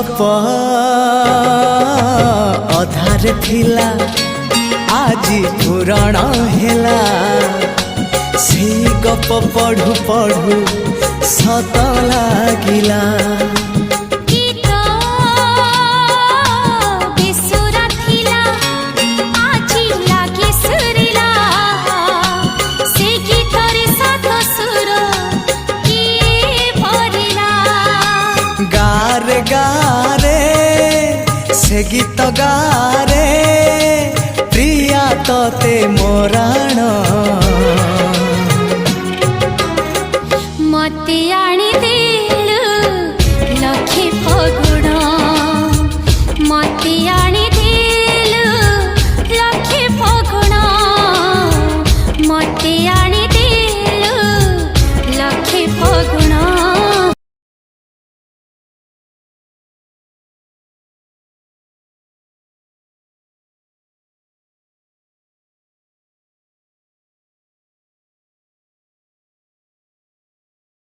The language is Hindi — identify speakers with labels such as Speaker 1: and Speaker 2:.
Speaker 1: गप अधार थिला आजी पुराण हेला से गप पढ़ु पढ़ु सत लागिला गारे गारे से गीत गारे प्रिया तोते मोराण